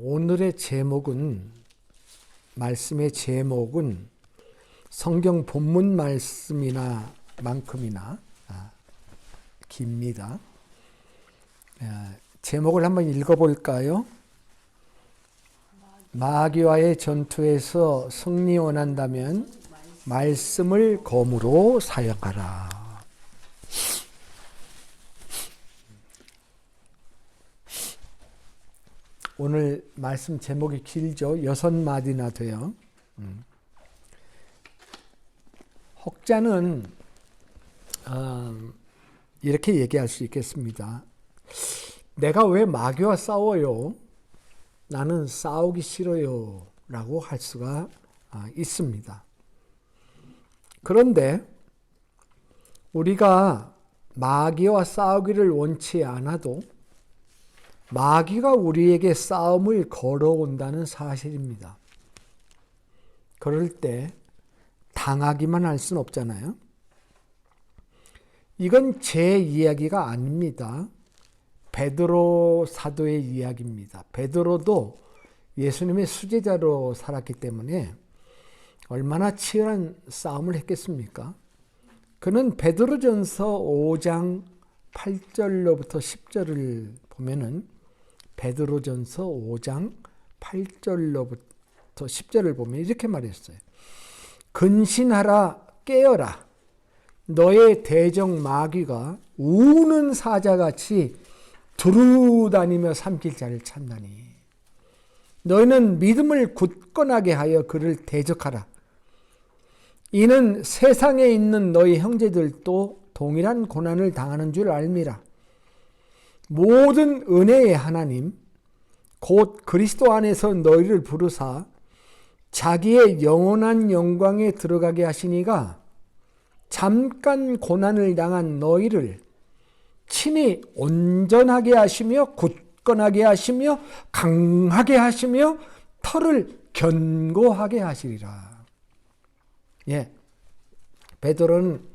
오늘의 제목은, 말씀의 제목은 성경 본문 말씀이나 만큼이나 깁니다. 제목을 한번 읽어볼까요? 마귀와의 전투에서 승리 원한다면 말씀을 검으로 사용하라. 오늘 말씀 제목이 길죠. 6마디나 돼요. 혹자는 이렇게 얘기할 수 있겠습니다. 내가 왜 마귀와 싸워요? 나는 싸우기 싫어요. 라고 할 수가 있습니다. 그런데 우리가 마귀와 싸우기를 원치 않아도 마귀가 우리에게 싸움을 걸어온다는 사실입니다. 그럴 때 당하기만 할 수는 없잖아요. 이건 제 이야기가 아닙니다. 베드로 사도의 이야기입니다. 베드로도 예수님의 수제자로 살았기 때문에 얼마나 치열한 싸움을 했겠습니까? 그는 베드로전서 5장 8절로부터 10절을 보면은 베드로전서 5장 8절로부터 10절을 보면 이렇게 말했어요. 근신하라, 깨어라. 너의 대적 마귀가 우는 사자같이 두루다니며 삼킬 자를 찾나니 너희는 믿음을 굳건하게 하여 그를 대적하라. 이는 세상에 있는 너희 형제들도 동일한 고난을 당하는 줄 알미라. 모든 은혜의 하나님 곧 그리스도 안에서 너희를 부르사 자기의 영원한 영광에 들어가게 하시니가 잠깐 고난을 당한 너희를 친히 온전하게 하시며 굳건하게 하시며 강하게 하시며 털을 견고하게 하시리라. 베드로는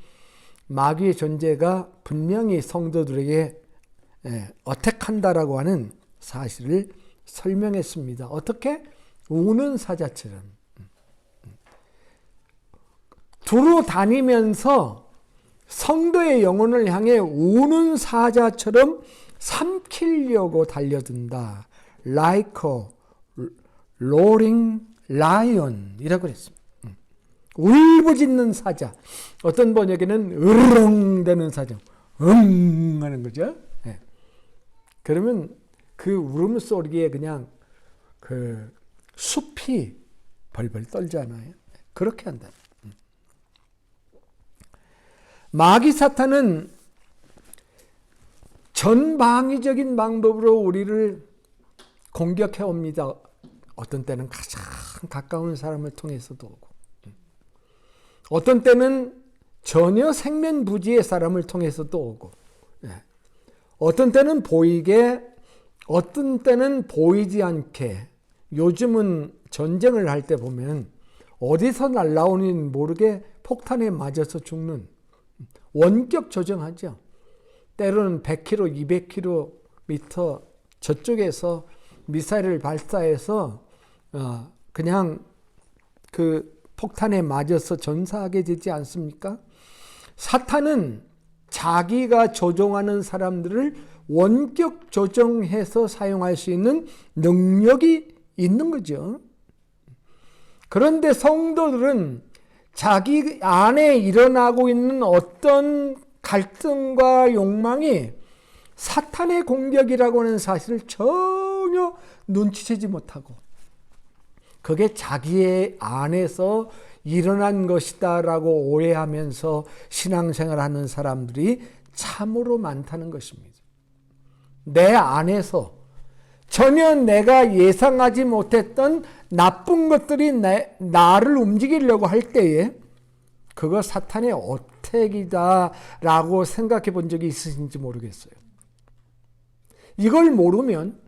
마귀의 존재가 분명히 성도들에게 어택한다라고 하는 사실을 설명했습니다. 어떻게? 우는 사자처럼. 두루 다니면서 성도의 영혼을 향해 우는 사자처럼 삼키려고 달려든다. Like a roaring lion 이라고 그랬습니다. 울부짖는 사자. 어떤 번역에는 으르렁대는 사자. 하는 거죠. 그러면 그 울음소리에 그냥 그 숲이 벌벌 떨잖아요. 그렇게 한다. 마귀 사탄은 전방위적인 방법으로 우리를 공격해 옵니다. 어떤 때는 가장 가까운 사람을 통해서도 오고, 어떤 때는 전혀 생면부지의 사람을 통해서도 오고, 어떤 때는 보이게, 어떤 때는 보이지 않게. 요즘은 전쟁을 할 때 보면 어디서 날라오는지 모르게 폭탄에 맞아서 죽는, 원격 조정하죠. 때로는 100km, 200km 저쪽에서 미사일을 발사해서 그냥 그 폭탄에 맞아서 전사하게 되지 않습니까? 사탄은 자기가 조종하는 사람들을 원격 조정해서 사용할 수 있는 능력이 있는 거죠. 그런데 성도들은 자기 안에 일어나고 있는 어떤 갈등과 욕망이 사탄의 공격이라고 하는 사실을 전혀 눈치채지 못하고 그게 자기의 안에서 일어난 것이다라고 오해하면서 신앙생활하는 사람들이 참으로 많다는 것입니다. 내 안에서 전혀 내가 예상하지 못했던 나쁜 것들이 나를 움직이려고 할 때에 그거 사탄의 어택이다라고 생각해 본 적이 있으신지 모르겠어요. 이걸 모르면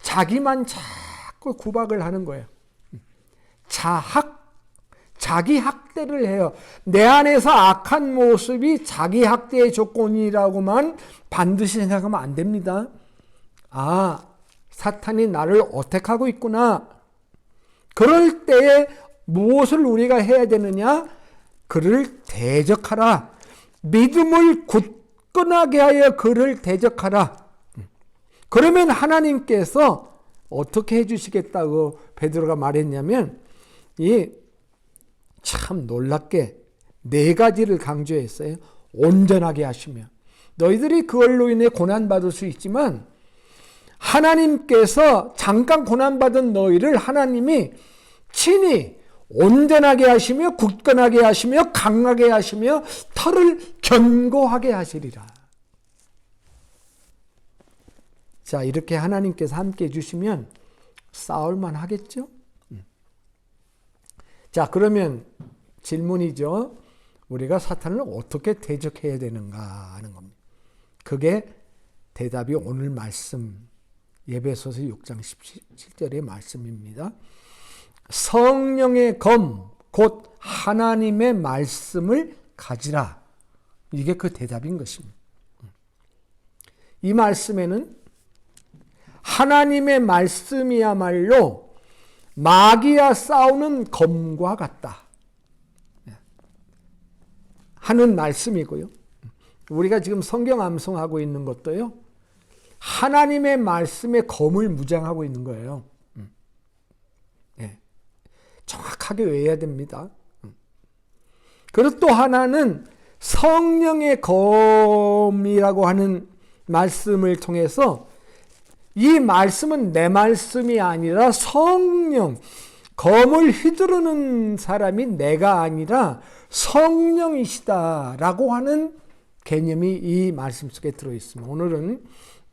자기만 자꾸 구박을 하는 거예요. 자기 학대를 해요. 내 안에서 악한 모습이 자기 학대의 조건이라고만 반드시 생각하면 안 됩니다. 사탄이 나를 어택하고 있구나. 그럴 때에 무엇을 우리가 해야 되느냐? 그를 대적하라. 믿음을 굳건하게 하여 그를 대적하라. 그러면 하나님께서 어떻게 해주시겠다고 베드로가 말했냐면 참 놀랍게 4가지를 강조했어요. 온전하게 하시며, 너희들이 그걸로 인해 고난받을 수 있지만 하나님께서 잠깐 고난받은 너희를 하나님이 친히 온전하게 하시며 굳건하게 하시며 강하게 하시며 털을 견고하게 하시리라. 자, 이렇게 하나님께서 함께 해주시면 싸울만 하겠죠? 자, 그러면 질문이죠. 우리가 사탄을 어떻게 대적해야 되는가 하는 겁니다. 그게 대답이 오늘 말씀 에베소서 6장 17절의 말씀입니다. 성령의 검, 곧 하나님의 말씀을 가지라. 이게 그 대답인 것입니다. 이 말씀에는 하나님의 말씀이야말로 마귀와 싸우는 검과 같다 하는 말씀이고요. 우리가 지금 성경 암송하고 있는 것도요, 하나님의 말씀에 검을 무장하고 있는 거예요. 정확하게 외워야 됩니다. 그리고 또 하나는 성령의 검이라고 하는 말씀을 통해서 이 말씀은 내 말씀이 아니라 성령, 검을 휘두르는 사람이 내가 아니라 성령이시다라고 하는 개념이 이 말씀 속에 들어있습니다. 오늘은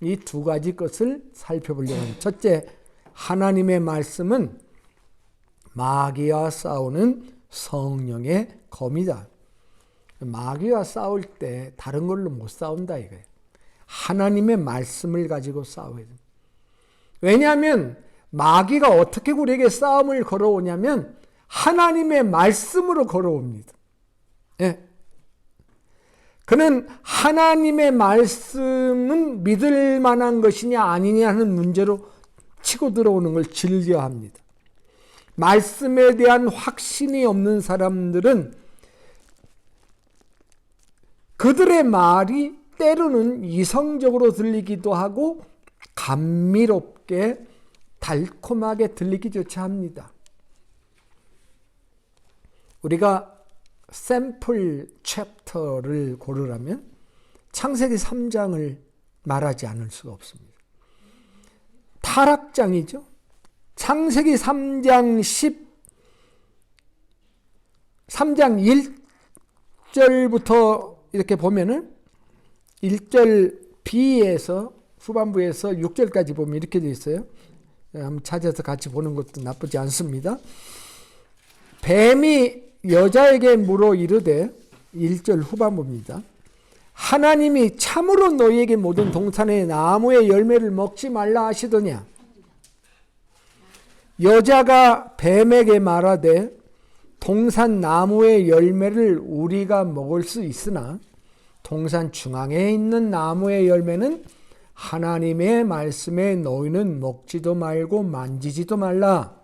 이 2가지 것을 살펴보려고 합니다. 첫째, 하나님의 말씀은 마귀와 싸우는 성령의 검이다. 마귀와 싸울 때 다른 걸로 못 싸운다 이거예요. 하나님의 말씀을 가지고 싸워야 됩니다. 왜냐하면 마귀가 어떻게 우리에게 싸움을 걸어오냐면 하나님의 말씀으로 걸어옵니다. 예. 그는 하나님의 말씀은 믿을 만한 것이냐 아니냐 하는 문제로 치고 들어오는 걸 즐겨합니다. 말씀에 대한 확신이 없는 사람들은 그들의 말이 때로는 이성적으로 들리기도 하고 감미롭게 달콤하게 들리기조차 합니다. 우리가 샘플 챕터를 고르라면 창세기 3장을 말하지 않을 수가 없습니다. 타락장이죠. 창세기 3장 3장 1절부터 이렇게 보면은 1절 B에서 후반부에서 6절까지 보면 이렇게 되어 있어요. 한번 찾아서 같이 보는 것도 나쁘지 않습니다. 뱀이 여자에게 물어 이르되 1절 후반부입니다. 하나님이 참으로 너희에게 모든 동산의 나무의 열매를 먹지 말라 하시더냐. 여자가 뱀에게 말하되 동산 나무의 열매를 우리가 먹을 수 있으나 동산 중앙에 있는 나무의 열매는 하나님의 말씀에 너희는 먹지도 말고 만지지도 말라.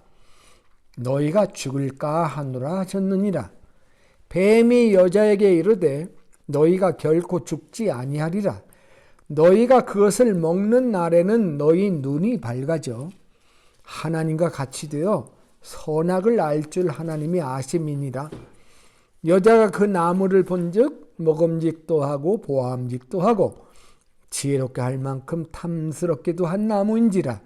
너희가 죽을까 하노라 하셨느니라. 뱀이 여자에게 이르되 너희가 결코 죽지 아니하리라. 너희가 그것을 먹는 날에는 너희 눈이 밝아져 하나님과 같이 되어 선악을 알 줄 하나님이 아심이니라. 여자가 그 나무를 본즉 먹음직도 하고 보암직도 하고 지혜롭게 할 만큼 탐스럽게도 한 나무인지라.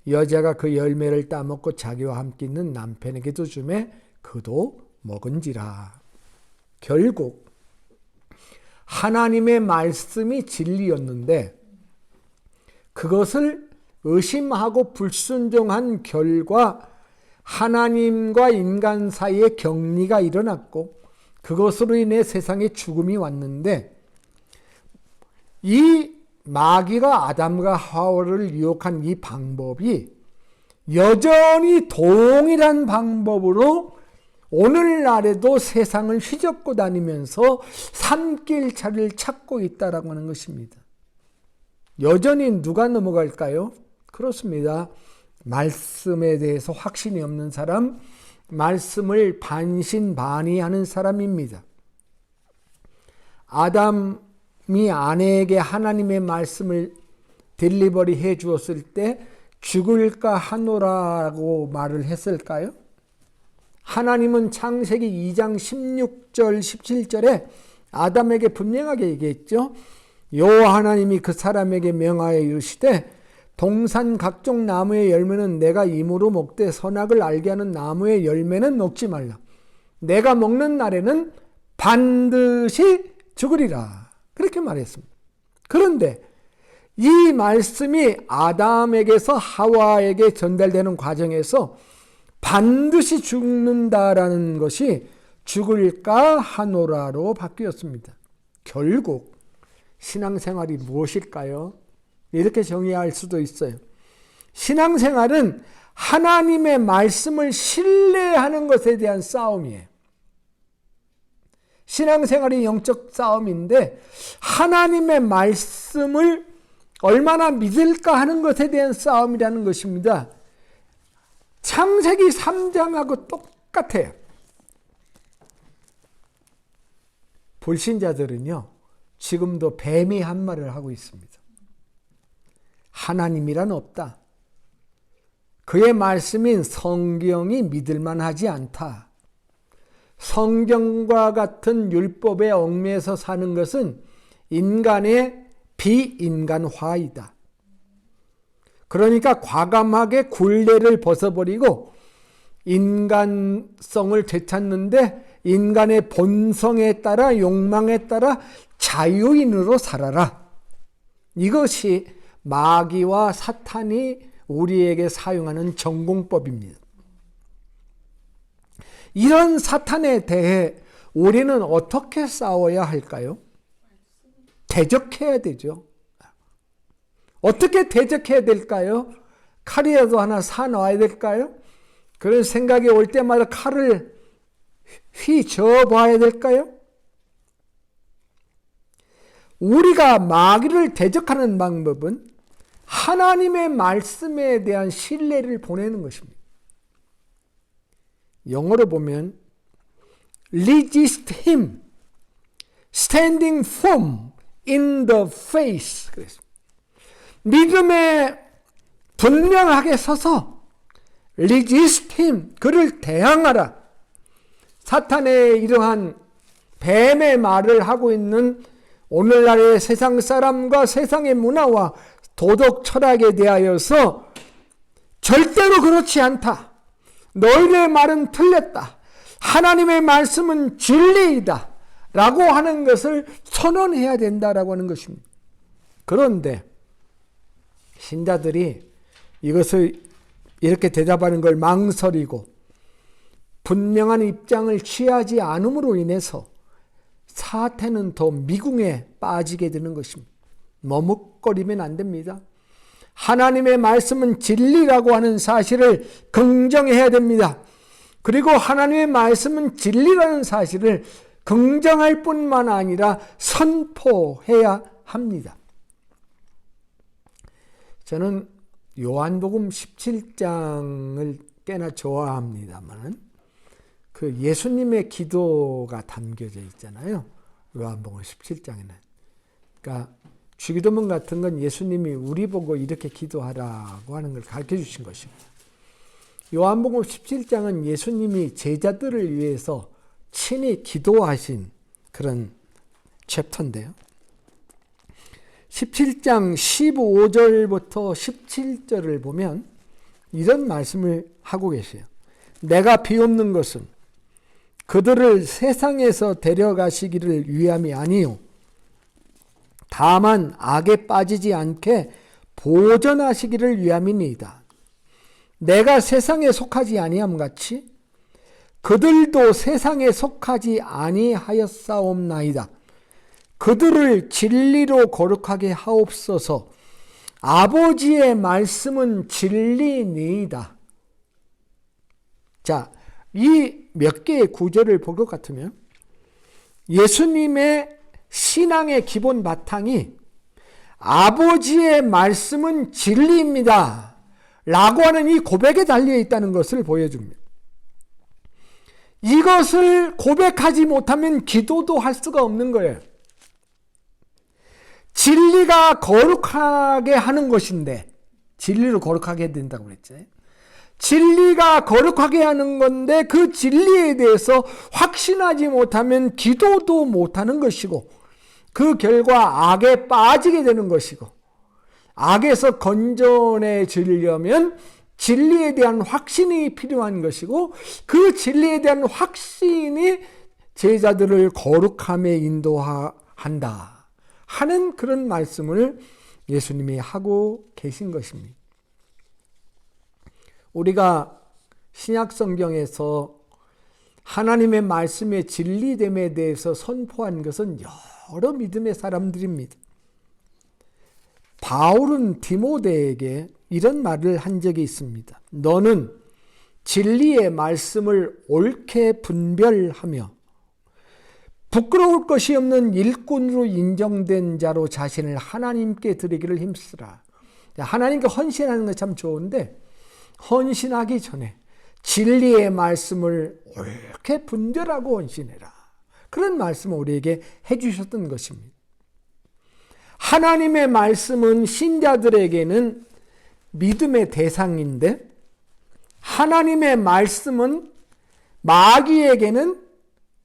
여자가 그 열매를 따먹고 자기와 함께 있는 남편에게도 주매 그도 먹은지라. 결국 하나님의 말씀이 진리였는데 그것을 의심하고 불순종한 결과 하나님과 인간 사이에 격리가 일어났고 그것으로 인해 세상에 죽음이 왔는데 이 마귀가 아담과 하와를 유혹한 이 방법이 여전히 동일한 방법으로 오늘날에도 세상을 휘젓고 다니면서 산길차를 찾고 있다라고 하는 것입니다. 여전히 누가 넘어갈까요? 그렇습니다. 말씀에 대해서 확신이 없는 사람, 말씀을 반신반의하는 사람입니다. 아담이 아내에게 하나님의 말씀을 딜리버리 해 주었을 때 죽을까 하노라고 말을 했을까요? 하나님은 창세기 2장 16절 17절에 아담에게 분명하게 얘기했죠. 여호와 하나님이 그 사람에게 명하여 이르시되 동산 각종 나무의 열매는 내가 임으로 먹되 선악을 알게 하는 나무의 열매는 먹지 말라. 내가 먹는 날에는 반드시 죽으리라. 그렇게 말했습니다. 그런데 이 말씀이 아담에게서 하와에게 전달되는 과정에서 반드시 죽는다라는 것이 죽을까 하노라로 바뀌었습니다. 결국 신앙생활이 무엇일까요? 이렇게 정의할 수도 있어요. 신앙생활은 하나님의 말씀을 신뢰하는 것에 대한 싸움이에요. 신앙생활이 영적 싸움인데 하나님의 말씀을 얼마나 믿을까 하는 것에 대한 싸움이라는 것입니다. 창세기 3장하고 똑같아요. 불신자들은요, 지금도 뱀이 한 말을 하고 있습니다. 하나님이란 없다. 그의 말씀인 성경이 믿을만하지 않다. 성경과 같은 율법에 얽매여서 사는 것은 인간의 비인간화이다. 그러니까 과감하게 굴레를 벗어버리고 인간성을 되찾는데 인간의 본성에 따라 욕망에 따라 자유인으로 살아라. 이것이 마귀와 사탄이 우리에게 사용하는 전공법입니다. 이런 사탄에 대해 우리는 어떻게 싸워야 할까요? 대적해야 되죠. 어떻게 대적해야 될까요? 칼이라도 하나 사놔야 될까요? 그런 생각이 올 때마다 칼을 휘저어 봐야 될까요? 우리가 마귀를 대적하는 방법은 하나님의 말씀에 대한 신뢰를 보내는 것입니다. 영어로 보면 resist him, standing firm in the faith. 믿음에 분명하게 서서 resist him, 그를 대항하라. 사탄의 이러한 뱀의 말을 하고 있는 오늘날의 세상 사람과 세상의 문화와 도덕 철학에 대하여서 절대로 그렇지 않다. 너희의 말은 틀렸다. 하나님의 말씀은 진리이다. 라고 하는 것을 선언해야 된다라고 하는 것입니다. 그런데 신자들이 이것을 이렇게 대답하는 걸 망설이고 분명한 입장을 취하지 않음으로 인해서 사태는 더 미궁에 빠지게 되는 것입니다. 머뭇거리면 안 됩니다. 하나님의 말씀은 진리라고 하는 사실을 긍정해야 됩니다. 그리고 하나님의 말씀은 진리라는 사실을 긍정할 뿐만 아니라 선포해야 합니다. 저는 요한복음 17장을 꽤나 좋아합니다만 그 예수님의 기도가 담겨져 있잖아요. 요한복음 17장에는. 그러니까 주기도문 같은 건 예수님이 우리 보고 이렇게 기도하라고 하는 걸 가르쳐 주신 것입니다. 요한복음 17장은 예수님이 제자들을 위해서 친히 기도하신 그런 챕터인데요. 17장 15절부터 17절을 보면 이런 말씀을 하고 계세요. 내가 비옵는 것은 그들을 세상에서 데려가시기를 위함이 아니요 다만 악에 빠지지 않게 보전하시기를 위함이니이다. 내가 세상에 속하지 아니함 같이 그들도 세상에 속하지 아니하였사옵나이다. 그들을 진리로 거룩하게 하옵소서. 아버지의 말씀은 진리니이다. 자, 이 몇 개의 구절을 볼 것 같으면 예수님의 신앙의 기본 바탕이 아버지의 말씀은 진리입니다 라고 하는 이 고백에 달려 있다는 것을 보여줍니다. 이것을 고백하지 못하면 기도도 할 수가 없는 거예요. 진리가 거룩하게 하는 것인데, 진리를 거룩하게 해야 된다고 그랬죠. 진리가 거룩하게 하는 건데 그 진리에 대해서 확신하지 못하면 기도도 못하는 것이고, 그 결과 악에 빠지게 되는 것이고, 악에서 건져내지려면 진리에 대한 확신이 필요한 것이고, 그 진리에 대한 확신이 제자들을 거룩함에 인도한다 하는 그런 말씀을 예수님이 하고 계신 것입니다. 우리가 신약 성경에서 하나님의 말씀의 진리됨에 대해서 선포한 것은 여러 믿음의 사람들입니다. 바울은 디모데에게 이런 말을 한 적이 있습니다. 너는 진리의 말씀을 옳게 분별하며 부끄러울 것이 없는 일꾼으로 인정된 자로 자신을 하나님께 드리기를 힘쓰라. 하나님께 헌신하는 건 참 좋은데, 헌신하기 전에 진리의 말씀을 옳게 분별하고 헌신해라. 그런 말씀을 우리에게 해주셨던 것입니다. 하나님의 말씀은 신자들에게는 믿음의 대상인데, 하나님의 말씀은 마귀에게는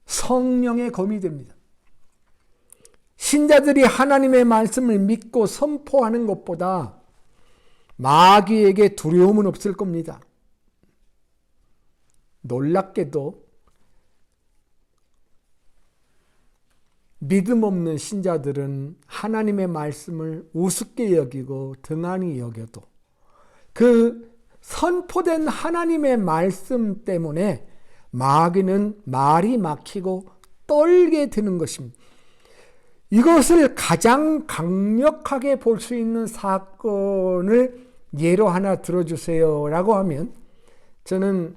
성령의 검이 됩니다. 신자들이 하나님의 말씀을 믿고 선포하는 것보다 마귀에게 두려움은 없을 겁니다. 놀랍게도 믿음 없는 신자들은 하나님의 말씀을 우습게 여기고 등한히 여겨도 그 선포된 하나님의 말씀 때문에 마귀는 말이 막히고 떨게 되는 것입니다. 이것을 가장 강력하게 볼 수 있는 사건을 예로 하나 들어주세요 라고 하면, 저는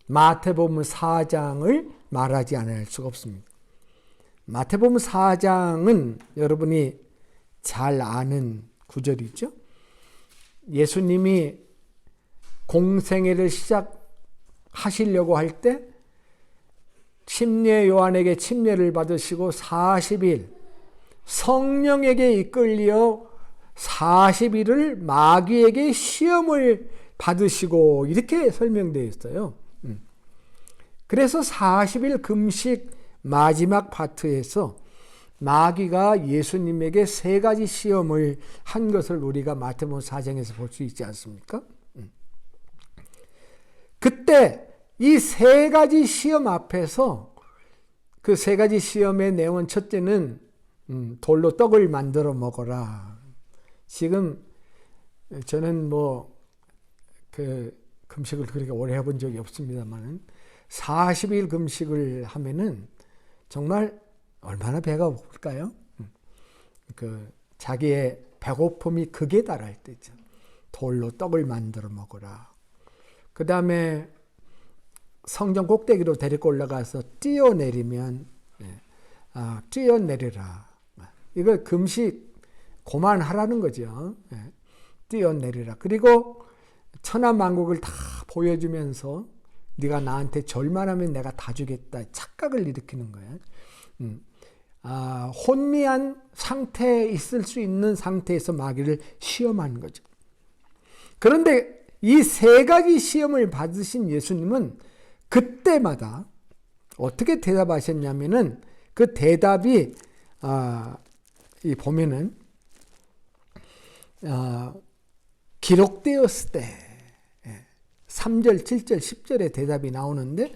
마태복음 4장을 말하지 않을 수가 없습니다. 마태복음 4장은 여러분이 잘 아는 구절이죠. 예수님이 공생애를 시작하시려고 할 때 침례 요한에게 침례를 받으시고 40일 성령에게 이끌려 40일을 마귀에게 시험을 받으시고, 이렇게 설명되어 있어요. 그래서 40일 금식 마지막 파트에서 마귀가 예수님에게 3가지 시험을 한 것을 우리가 마태복음 4장에서 볼 수 있지 않습니까? 그때 이 3가지 시험 앞에서, 그 3가지 시험의 내용은, 첫째는 돌로 떡을 만들어 먹어라. 지금 저는 그 금식을 그렇게 오래 해본 적이 없습니다만 40일 금식을 하면은 정말 얼마나 배가 고플까요? 그 자기의 배고픔이 극에 달할 때죠. 돌로 떡을 만들어 먹어라. 그 다음에 성전 꼭대기로 데리고 올라가서 뛰어내리면, 뛰어내리라. 이걸 금식 그만하라는 거죠. 뛰어내리라. 그리고 천하만국을 다 보여주면서 네가 나한테 절만하면 내가 다 주겠다. 착각을 일으키는 거예요. 혼미한 상태에 있을 수 있는 상태에서 마귀를 시험하는 거죠. 그런데 이 3가지 시험을 받으신 예수님은 그때마다 어떻게 대답하셨냐면은, 그 대답이 이 보면은 기록되었을 때 3절, 7절, 10절의 대답이 나오는데,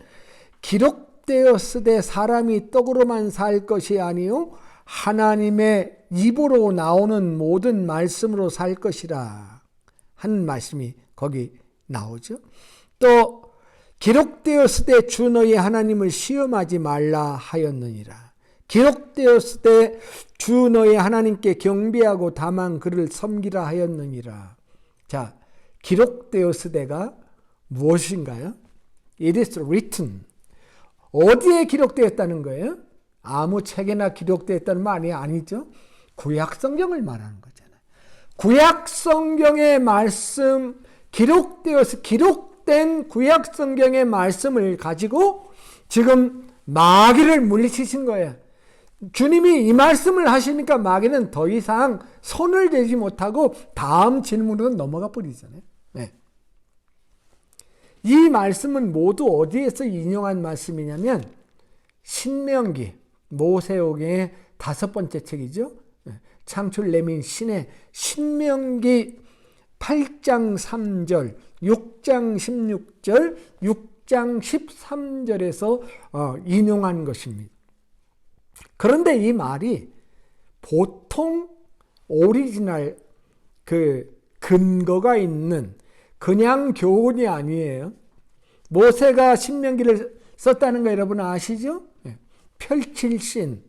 기록되었을 때 사람이 떡으로만 살 것이 아니요 하나님의 입으로 나오는 모든 말씀으로 살 것이라 하는 말씀이 거기 나오죠. 또 기록되었을 때 주 너희 하나님을 시험하지 말라 하였느니라. 기록되었을 때 주 너희 하나님께 경배하고 다만 그를 섬기라 하였느니라. 자, 기록되었을 때가 무엇인가요? It is written. 어디에 기록되었다는 거예요? 아무 책에나 기록되었다는 말이 아니죠. 구약 성경을 말하는 거잖아요. 구약 성경의 말씀, 기록된 구약 성경의 말씀을 가지고 지금 마귀를 물리치신 거예요. 주님이 이 말씀을 하시니까 마귀는 더 이상 손을 대지 못하고 다음 질문으로 넘어가 버리잖아요. 네. 이 말씀은 모두 어디에서 인용한 말씀이냐면 신명기, 모세오경의 5번째 책이죠. 창출 내민 신의 신명기 8장 3절, 6장 16절, 6장 13절에서 인용한 것입니다. 그런데 이 말이 보통 오리지널 근거가 있는 그냥 교훈이 아니에요. 모세가 신명기를 썼다는 거 여러분 아시죠? 펼칠 신,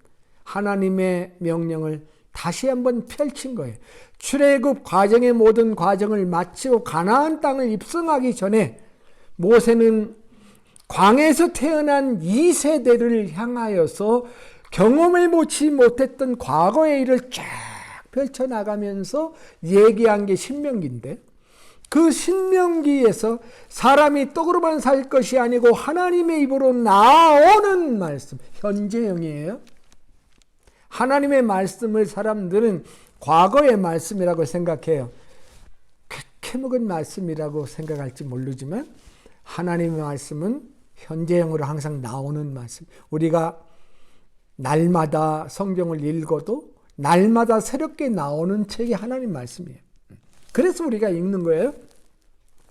하나님의 명령을 다시 한번 펼친 거예요. 출애굽 과정의 모든 과정을 마치고 가나안 땅을 입성하기 전에 모세는 광야에서 태어난 2세대를 향하여서 경험을 보지 못했던 과거의 일을 쫙 펼쳐나가면서 얘기한 게 신명기인데, 그 신명기에서 사람이 떡으로만 살 것이 아니고 하나님의 입으로 나오는 말씀, 현재형이에요. 하나님의 말씀을 사람들은 과거의 말씀이라고 생각해요. 캐먹은 말씀이라고 생각할지 모르지만 하나님의 말씀은 현재형으로 항상 나오는 말씀. 우리가 날마다 성경을 읽어도 날마다 새롭게 나오는 책이 하나님 말씀이에요. 그래서 우리가 읽는 거예요.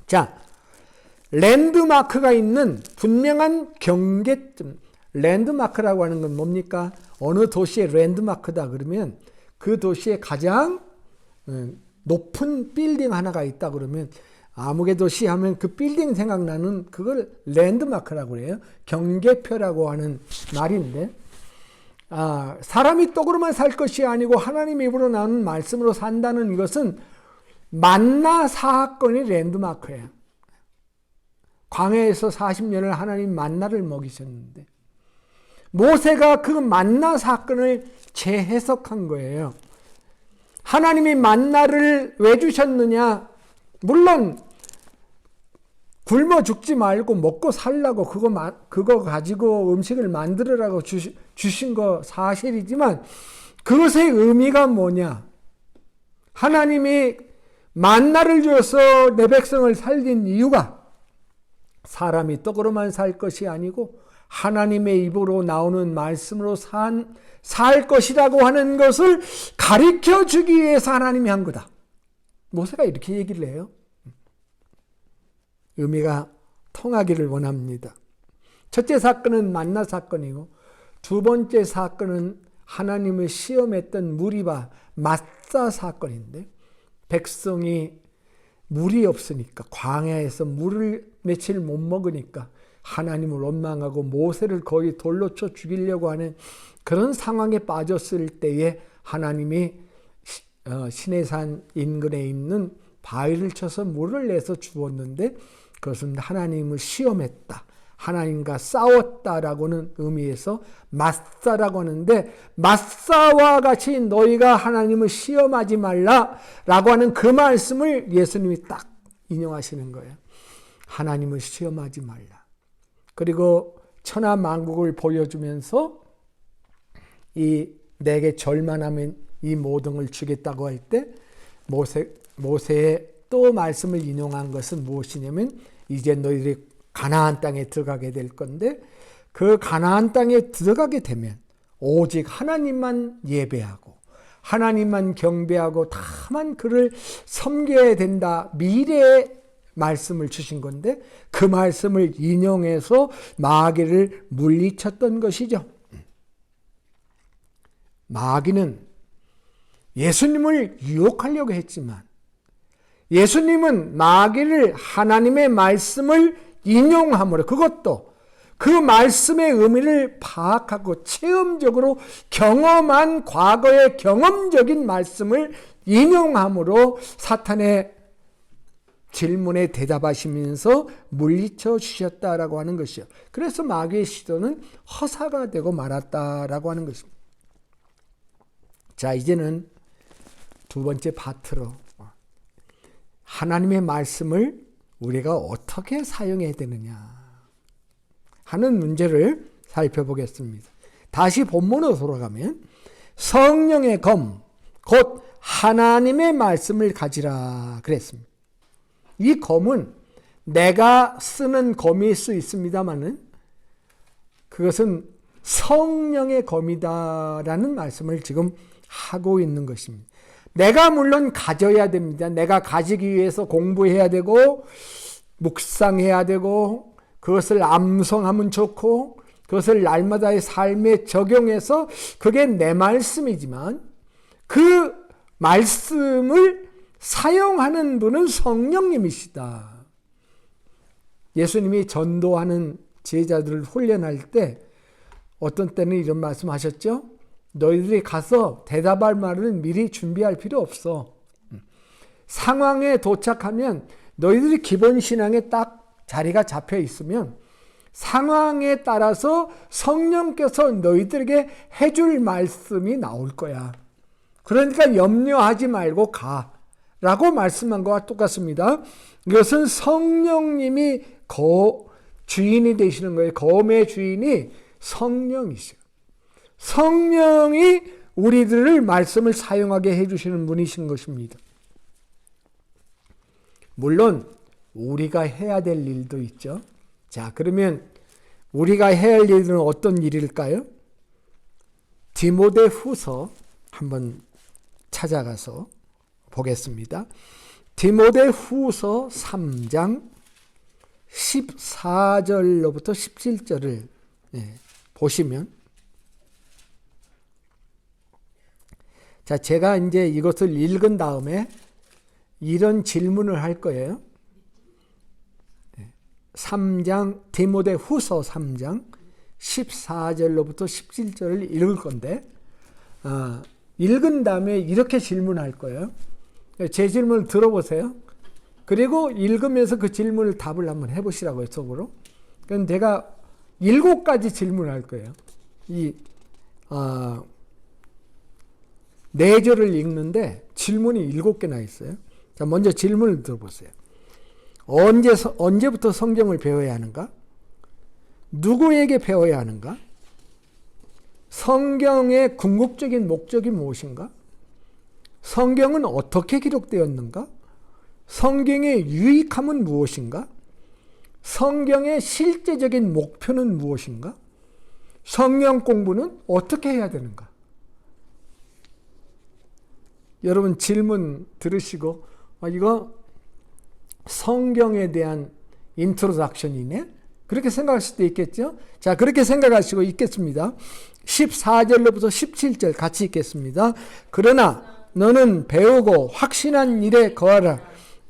자, 랜드마크가 있는 분명한 경계점. 랜드마크라고 하는 건 뭡니까? 어느 도시의 랜드마크다 그러면 그 도시에 가장 높은 빌딩 하나가 있다 그러면 아무개 도시 하면 그 빌딩 생각나는 그걸 랜드마크라고 해요. 경계표라고 하는 말인데, 사람이 떡으로만 살 것이 아니고 하나님 입으로 나오는 말씀으로 산다는 이것은 만나 사건이 랜드마크예요. 광야에서 40년을 하나님 만나를 먹이셨는데 모세가 그 만나 사건을 재해석한 거예요. 하나님이 만나를 왜 주셨느냐? 물론 굶어 죽지 말고 먹고 살라고 그거 가지고 음식을 만들으라고 주신 거 사실이지만 그것의 의미가 뭐냐? 하나님이 만나를 주어서 내 백성을 살린 이유가 사람이 떡으로만 살 것이 아니고 하나님의 입으로 나오는 말씀으로 살 것이라고 하는 것을 가르쳐 주기 위해서 하나님이 한 거다. 모세가 이렇게 얘기를 해요. 의미가 통하기를 원합니다. 첫째 사건은 만나 사건이고 두 번째 사건은 하나님을 시험했던 무리바 마사 사건인데, 백성이 물이 없으니까 광야에서 물을 며칠 못 먹으니까 하나님을 원망하고 모세를 거의 돌로 쳐 죽이려고 하는 그런 상황에 빠졌을 때에 하나님이 시내산 인근에 있는 바위를 쳐서 물을 내서 주었는데 그것은 하나님을 시험했다, 하나님과 싸웠다라고는 의미에서 마사라고 하는데, 마사와 같이 너희가 하나님을 시험하지 말라라고 하는 그 말씀을 예수님이 딱 인용하시는 거예요. 하나님을 시험하지 말라. 그리고 천하만국을 보여주면서 내게 절만하면 이 모든 걸 주겠다고 할 때 모세의 또 말씀을 인용한 것은 무엇이냐면 이제 너희들이 가나안 땅에 들어가게 될 건데 그 가나안 땅에 들어가게 되면 오직 하나님만 예배하고 하나님만 경배하고 다만 그를 섬겨야 된다. 미래의 말씀을 주신 건데 그 말씀을 인용해서 마귀를 물리쳤던 것이죠. 마귀는 예수님을 유혹하려고 했지만 예수님은 마귀를 하나님의 말씀을 인용함으로, 그것도 그 말씀의 의미를 파악하고 체험적으로 경험한 과거의 경험적인 말씀을 인용함으로 사탄의 질문에 대답하시면서 물리쳐 주셨다라고 하는 것이요. 그래서 마귀의 시도는 허사가 되고 말았다라고 하는 것입니다. 자, 이제는 두 번째 파트로 하나님의 말씀을 우리가 어떻게 사용해야 되느냐 하는 문제를 살펴보겠습니다. 다시 본문으로 돌아가면 성령의 검, 곧 하나님의 말씀을 가지라 그랬습니다. 이 검은 내가 쓰는 검일 수 있습니다마는 그것은 성령의 검이다라는 말씀을 지금 하고 있는 것입니다. 내가 물론 가져야 됩니다. 내가 가지기 위해서 공부해야 되고 묵상해야 되고 그것을 암송하면 좋고 그것을 날마다의 삶에 적용해서 그게 내 말씀이지만 그 말씀을 사용하는 분은 성령님이시다. 예수님이 전도하는 제자들을 훈련할 때 어떤 때는 이런 말씀하셨죠? 너희들이 가서 대답할 말은 미리 준비할 필요 없어. 상황에 도착하면 너희들이 기본 신앙에 딱 자리가 잡혀 있으면 상황에 따라서 성령께서 너희들에게 해줄 말씀이 나올 거야. 그러니까 염려하지 말고 가라고 말씀한 것과 똑같습니다. 이것은 성령님이 주인이 되시는 거예요. 검의 주인이 성령이시죠. 성령이 우리들을 말씀을 사용하게 해주시는 분이신 것입니다. 물론 우리가 해야 될 일도 있죠. 자, 그러면 우리가 해야 할 일은 어떤 일일까요? 디모데후서 한번 찾아가서 보겠습니다. 디모데후서 3장 14절로부터 17절을 보시면, 자, 제가 이제 이것을 읽은 다음에 이런 질문을 할 거예요. 3장, 디모데후서 3장 14절로부터 17절을 읽을 건데, 읽은 다음에 이렇게 질문할 거예요. 제 질문을 들어보세요. 그리고 읽으면서 그 질문을 답을 한번 해보시라고요, 속으로. 그럼 제가 7가지 질문을 할 거예요. 이 4절을 읽는데 질문이 7개나 있어요. 자, 먼저 질문을 들어보세요. 언제부터 성경을 배워야 하는가? 누구에게 배워야 하는가? 성경의 궁극적인 목적이 무엇인가? 성경은 어떻게 기록되었는가? 성경의 유익함은 무엇인가? 성경의 실제적인 목표는 무엇인가? 성경 공부는 어떻게 해야 되는가? 여러분 질문 들으시고 이거 성경에 대한 인트로덕션이네? 그렇게 생각할 수도 있겠죠? 자, 그렇게 생각하시고 읽겠습니다. 14절로부터 17절 같이 읽겠습니다. 그러나 너는 배우고 확신한 일에 거하라.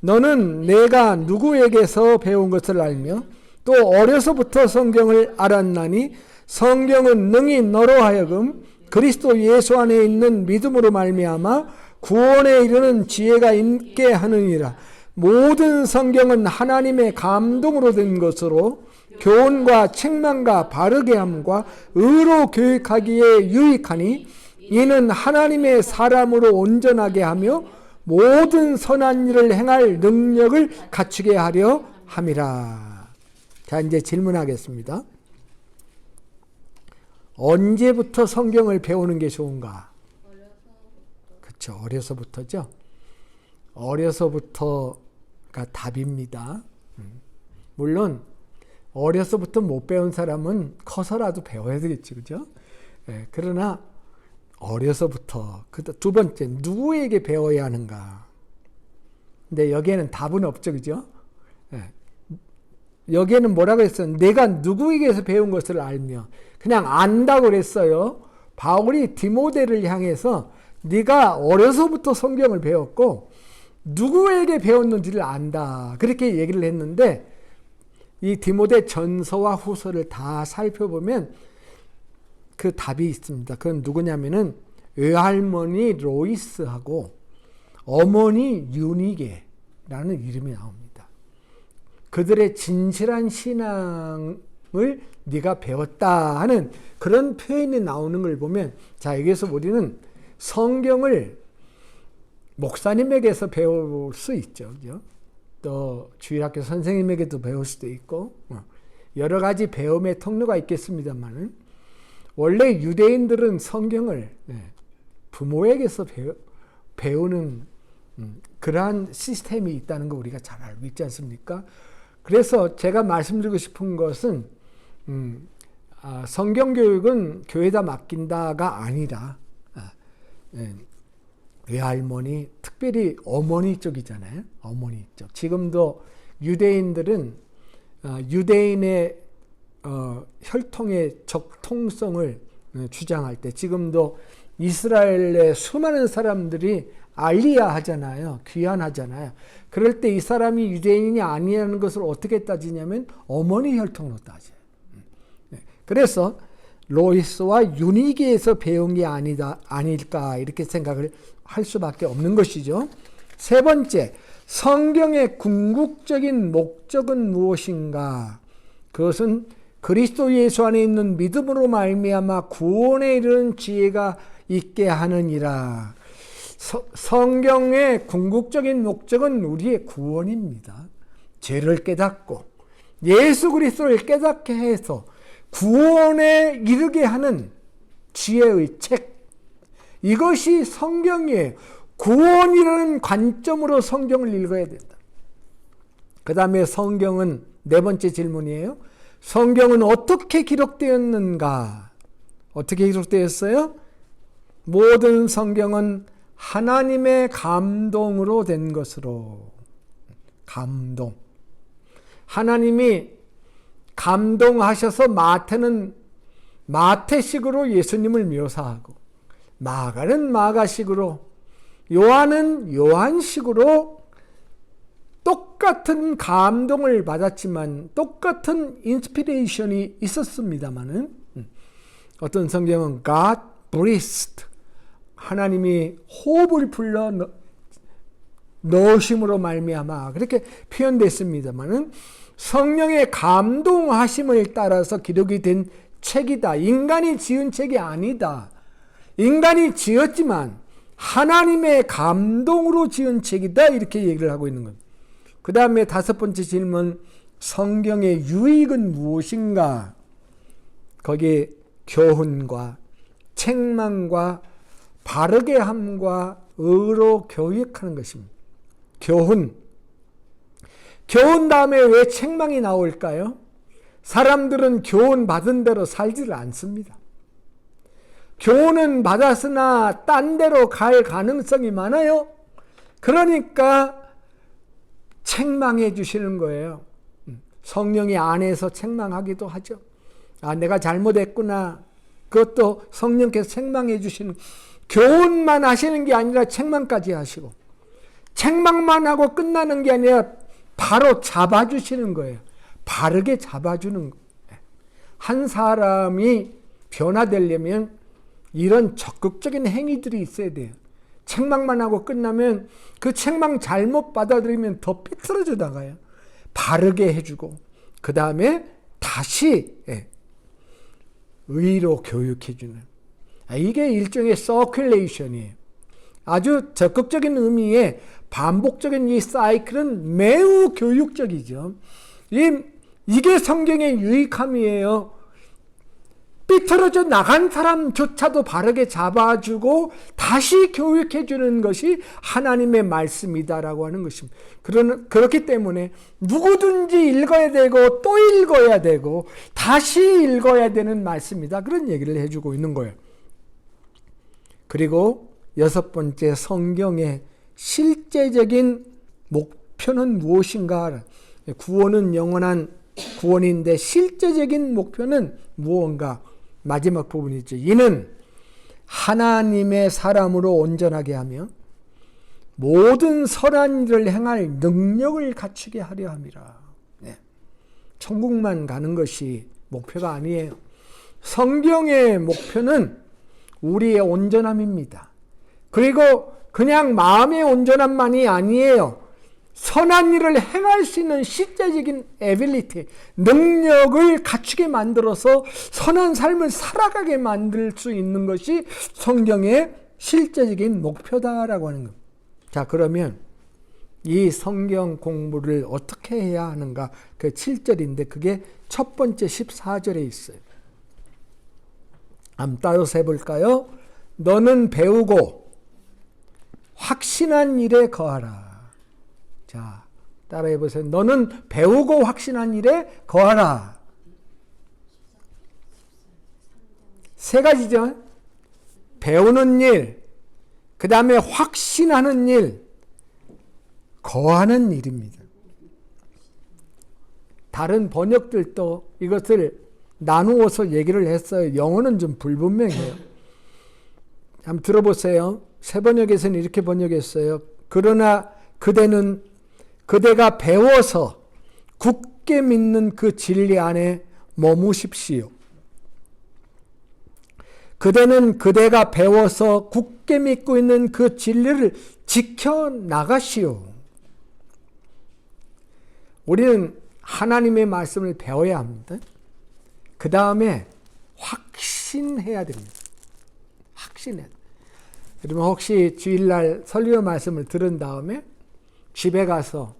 너는 내가 누구에게서 배운 것을 알며 또 어려서부터 성경을 알았나니 성경은 능히 너로 하여금 그리스도 예수 안에 있는 믿음으로 말미암아 구원에 이르는 지혜가 있게 하느니라. 모든 성경은 하나님의 감동으로 된 것으로 교훈과 책망과 바르게 함과 의로 교육하기에 유익하니 이는 하나님의 사람으로 온전하게 하며 모든 선한 일을 행할 능력을 갖추게 하려 함이라. 자, 이제 질문하겠습니다. 언제부터 성경을 배우는 게 좋은가? 그렇죠. 어려서부터죠. 어려서부터가 답입니다. 물론 어려서부터 못 배운 사람은 커서라도 배워야 되겠지, 그죠? 그러나 어려서부터. 두 번째, 누구에게 배워야 하는가? 근데 여기에는 답은 없죠, 그죠? 여기에는 뭐라고 했어요? 내가 누구에게서 배운 것을 알며. 그냥 안다고 그랬어요. 바울이 디모데를 향해서 네가 어려서부터 성경을 배웠고 누구에게 배웠는지를 안다. 그렇게 얘기를 했는데 이 디모데 전서와 후서를 다 살펴보면 그 답이 있습니다. 그건 누구냐면은 외할머니 로이스하고 어머니 유니게라는 이름이 나옵니다. 그들의 진실한 신앙을 네가 배웠다 하는 그런 표현이 나오는 걸 보면, 자, 여기서 우리는 성경을 목사님에게서 배울 수 있죠. 그죠? 또 주일학교 선생님에게도 배울 수도 있고 여러 가지 배움의 통로가 있겠습니다만 원래 유대인들은 성경을 부모에게서 배우는 그러한 시스템이 있다는 거 우리가 잘 알고 있지 않습니까? 그래서 제가 말씀드리고 싶은 것은 성경교육은 교회에다 맡긴다가 아니라 외할머니, 특별히 어머니 쪽이잖아요. 어머니 쪽. 지금도 유대인들은 유대인의 혈통의 적통성을 주장할 때 지금도 이스라엘의 수많은 사람들이 알리야 하잖아요. 귀환하잖아요. 그럴 때 이 사람이 유대인이 아니라는 것을 어떻게 따지냐면 어머니 혈통으로 따져요. 그래서 로이스와 유니기에서 배운 게 아닐까 이렇게 생각을 할 수밖에 없는 것이죠. 세 번째, 성경의 궁극적인 목적은 무엇인가? 그것은 그리스도 예수 안에 있는 믿음으로 말미암아 구원에 이르는 지혜가 있게 하느니라. 성경의 궁극적인 목적은 우리의 구원입니다. 죄를 깨닫고 예수 그리스도를 깨닫게 해서 구원에 이르게 하는 지혜의 책. 이것이 성경이에요. 구원이라는 관점으로 성경을 읽어야 된다. 그 다음에 성경은 네 번째 질문이에요. 성경은 어떻게 기록되었는가? 어떻게 기록되었어요? 모든 성경은 하나님의 감동으로 된 것으로. 감동. 하나님이 감동하셔서 마태는 마태식으로 예수님을 묘사하고 마가는 마가식으로 요한은 요한식으로 똑같은 감동을 받았지만 똑같은 인스피레이션이 있었습니다마는 어떤 성경은 God breathed 하나님이 호흡을 불러 넣으심으로 말미암아 그렇게 표현됐습니다마는 성령의 감동하심을 따라서 기록이 된 책이다. 인간이 지은 책이 아니다. 인간이 지었지만 하나님의 감동으로 지은 책이다. 이렇게 얘기를 하고 있는 겁니다. 그 다음에 다섯 번째 질문, 성경의 유익은 무엇인가? 거기에 교훈과 책망과 바르게 함과 의로 교육하는 것입니다. 교훈 다음에 왜 책망이 나올까요? 사람들은 교훈 받은 대로 살지를 않습니다. 교훈은 받았으나 딴 데로 갈 가능성이 많아요. 그러니까 책망해 주시는 거예요. 성령이 안에서 책망하기도 하죠. 내가 잘못했구나. 그것도 성령께서 책망해 주시는, 교훈만 하시는 게 아니라 책망까지 하시고, 책망만 하고 끝나는 게 아니라 바로 잡아주시는 거예요. 바르게 잡아주는 거예요. 한 사람이 변화되려면 이런 적극적인 행위들이 있어야 돼요. 책망만 하고 끝나면 그 책망 잘못 받아들이면 더 삐뚤어져 나가요. 바르게 해주고 그 다음에 다시 의로 교육해주는, 이게 일종의 서큘레이션이에요. 아주 적극적인 의미의 반복적인 이 사이클은 매우 교육적이죠. 이게 성경의 유익함이에요. 삐뚤어져 나간 사람조차도 바르게 잡아주고 다시 교육해주는 것이 하나님의 말씀이다라고 하는 것입니다. 그렇기 때문에 누구든지 읽어야 되고 또 읽어야 되고 다시 읽어야 되는 말씀이다. 그런 얘기를 해주고 있는 거예요. 그리고 여섯 번째, 성경의 실제적인 목표는 무엇인가? 구원은 영원한 구원인데 실제적인 목표는 무언가? 마지막 부분이죠. 이는 하나님의 사람으로 온전하게 하며 모든 선한 일을 행할 능력을 갖추게 하려 함이라. 천국만 가는 것이 목표가 아니에요. 성경의 목표는 우리의 온전함입니다. 그리고 그냥 마음의 온전함만이 아니에요. 선한 일을 행할 수 있는 실제적인 에빌리티, 능력을 갖추게 만들어서 선한 삶을 살아가게 만들 수 있는 것이 성경의 실제적인 목표다라고 하는 겁니다. 자, 그러면 이 성경 공부를 어떻게 해야 하는가? 그 7절인데 그게 첫 번째 14절에 있어요. 한번 따라서 해볼까요? 너는 배우고 확신한 일에 거하라. 자, 따라해 보세요. 너는 배우고 확신한 일에 거하라. 세 가지죠. 배우는 일, 그 다음에 확신하는 일, 거하는 일입니다. 다른 번역들도 이것을 나누어서 얘기를 했어요. 영어는 좀 불분명해요. 한번 들어보세요. 새 번역에서는 이렇게 번역했어요. 그러나 그대가 배워서 굳게 믿는 그 진리 안에 머무십시오. 그대가 배워서 굳게 믿고 있는 그 진리를 지켜나가시오. 우리는 하나님의 말씀을 배워야 합니다. 그 다음에 확신해야 됩니다. 확신해야 됩니다. 여러분 혹시 주일날 설교 말씀을 들은 다음에 집에 가서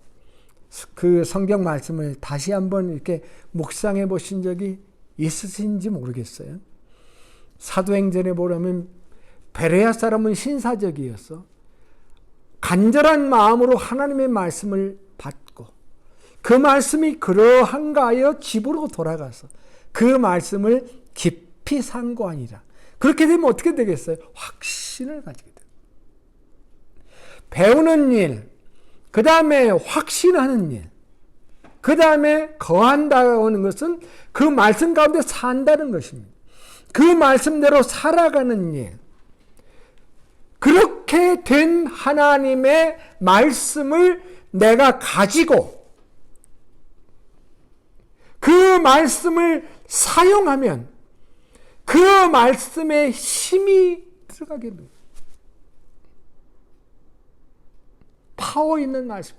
그 성경 말씀을 다시 한번 이렇게 묵상해 보신 적이 있으신지 모르겠어요. 사도행전에 보려면 베레아 사람은 신사적이었어. 간절한 마음으로 하나님의 말씀을 받고 그 말씀이 그러한가 하여 집으로 돌아가서 그 말씀을 깊이 상고하니라. 그렇게 되면 어떻게 되겠어요? 확신을 가지게 돼요. 배우는 일, 그 다음에 확신하는 일, 그 다음에 거한다는 것은 그 말씀 가운데 산다는 것입니다. 그 말씀대로 살아가는 일. 그렇게 된 하나님의 말씀을 내가 가지고 그 말씀을 사용하면 그 말씀에 힘이 들어가게 됩니다. 파워 있는 말씀.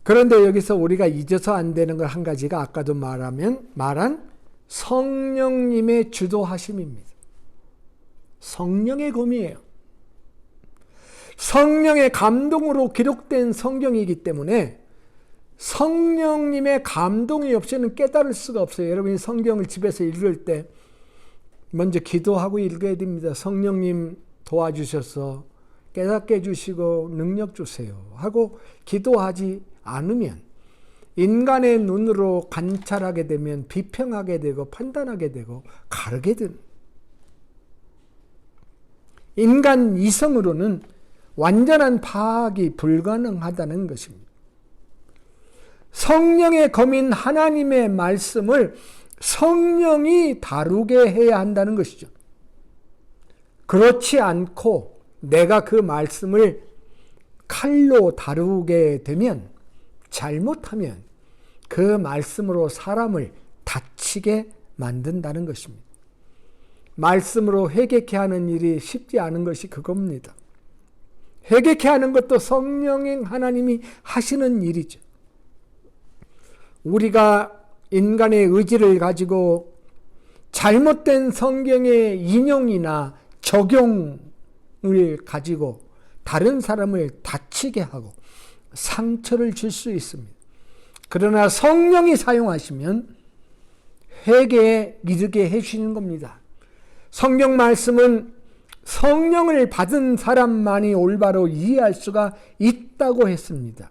그런데 여기서 우리가 잊어서 안 되는 걸 한 가지가 아까도 말한 성령님의 주도하심입니다. 성령의 검이에요. 성령의 감동으로 기록된 성경이기 때문에 성령님의 감동이 없이는 깨달을 수가 없어요. 여러분이 성경을 집에서 읽을 때 먼저 기도하고 읽어야 됩니다. 성령님 도와주셔서 깨닫게 해주시고 능력 주세요 하고 기도하지 않으면 인간의 눈으로 관찰하게 되면 비평하게 되고 판단하게 되고 가르게 되는, 인간 이성으로는 완전한 파악이 불가능하다는 것입니다. 성령의 검인 하나님의 말씀을 성령이 다루게 해야 한다는 것이죠. 그렇지 않고 내가 그 말씀을 칼로 다루게 되면, 잘못하면 그 말씀으로 사람을 다치게 만든다는 것입니다. 말씀으로 회개케 하는 일이 쉽지 않은 것이 그겁니다. 회개케 하는 것도 성령인 하나님이 하시는 일이죠. 우리가 인간의 의지를 가지고 잘못된 성경의 인용이나 적용을 가지고 다른 사람을 다치게 하고 상처를 줄 수 있습니다. 그러나 성령이 사용하시면 회개에 이르게 해주시는 겁니다. 성경 말씀은 성령을 받은 사람만이 올바로 이해할 수가 있다고 했습니다.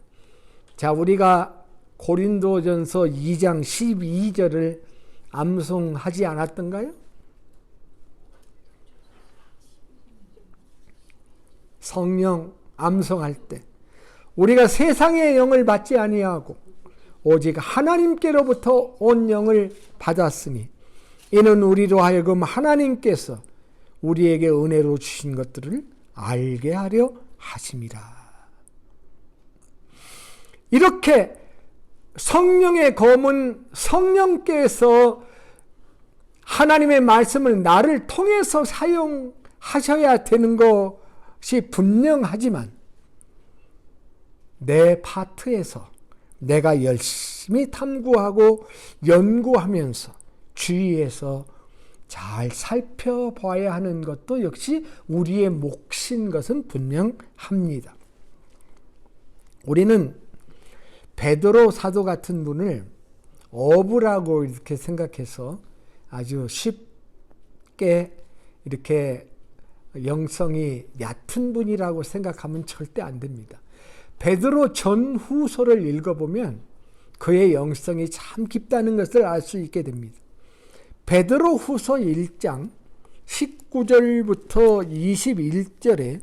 자, 우리가 고린도전서 2장 12절을 암송하지 않았던가요? 성령 암송할 때 우리가 세상의 영을 받지 아니하고 오직 하나님께로부터 온 영을 받았으니 이는 우리로 하여금 하나님께서 우리에게 은혜로 주신 것들을 알게 하려 하심이라. 이렇게 성령의 검은 성령께서 하나님의 말씀을 나를 통해서 사용하셔야 되는 것이 분명하지만 내 파트에서 내가 열심히 탐구하고 연구하면서 주의해서 잘 살펴봐야 하는 것도 역시 우리의 몫인 것은 분명합니다. 우리는 베드로 사도 같은 분을 어부라고 이렇게 생각해서 아주 쉽게 이렇게 영성이 얕은 분이라고 생각하면 절대 안 됩니다. 베드로 전후서를 읽어보면 그의 영성이 참 깊다는 것을 알 수 있게 됩니다. 베드로 후서 1장 19절부터 21절에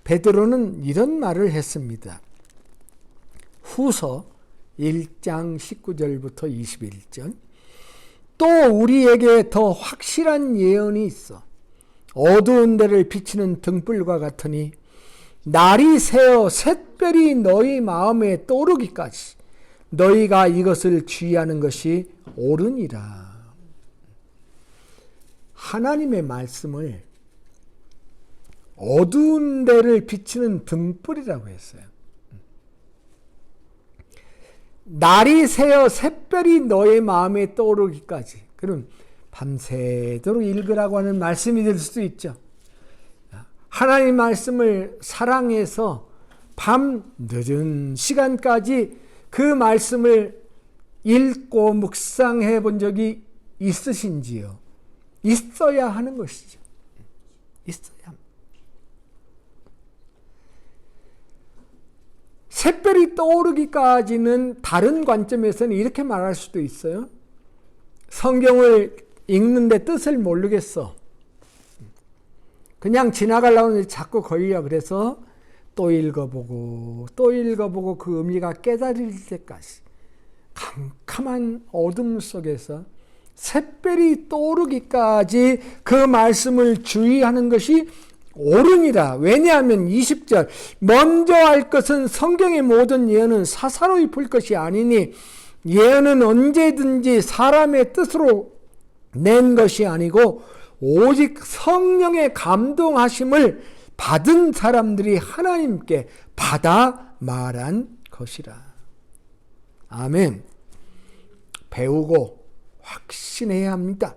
베드로는 이런 말을 했습니다. 후서 1장 19절부터 21절. 또 우리에게 더 확실한 예언이 있어. 어두운 데를 비치는 등불과 같으니 날이 새어 샛별이 너희 마음에 떠오르기까지 너희가 이것을 주의하는 것이 옳으니라. 하나님의 말씀을 어두운 데를 비치는 등불이라고 했어요. 날이 새어 샛별이 너의 마음에 떠오르기까지. 그럼 밤새도록 읽으라고 하는 말씀이 될 수도 있죠. 하나님 말씀을 사랑해서 밤 늦은 시간까지 그 말씀을 읽고 묵상해 본 적이 있으신지요? 있어야 하는 것이죠. 있어야 합니다. 샛별이 떠오르기까지는 다른 관점에서는 이렇게 말할 수도 있어요. 성경을 읽는데 뜻을 모르겠어. 그냥 지나가려고 하는데 자꾸 걸려. 그래서 또 읽어보고 또 읽어보고 그 의미가 깨달을 때까지 캄캄한 어둠 속에서 샛별이 떠오르기까지 그 말씀을 주의하는 것이 옳으니라. 왜냐하면 20절 먼저 알 것은 성경의 모든 예언은 사사로이 풀 것이 아니니 예언은 언제든지 사람의 뜻으로 낸 것이 아니고 오직 성령의 감동하심을 받은 사람들이 하나님께 받아 말한 것이라. 아멘. 배우고 확신해야 합니다.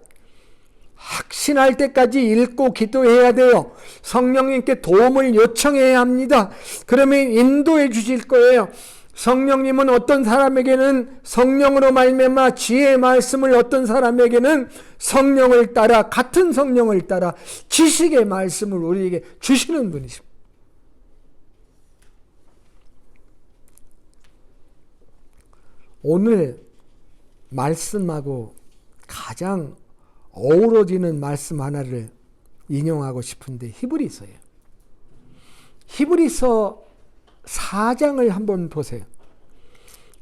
확신할 때까지 읽고 기도해야 돼요. 성령님께 도움을 요청해야 합니다. 그러면 인도해 주실 거예요. 성령님은 어떤 사람에게는 성령으로 말미암아 지혜의 말씀을, 어떤 사람에게는 성령을 따라, 같은 성령을 따라 지식의 말씀을 우리에게 주시는 분이십니다. 오늘 말씀하고 가장 어우러지는 말씀 하나를 인용하고 싶은데 히브리서예요. 히브리서 4장을 한번 보세요.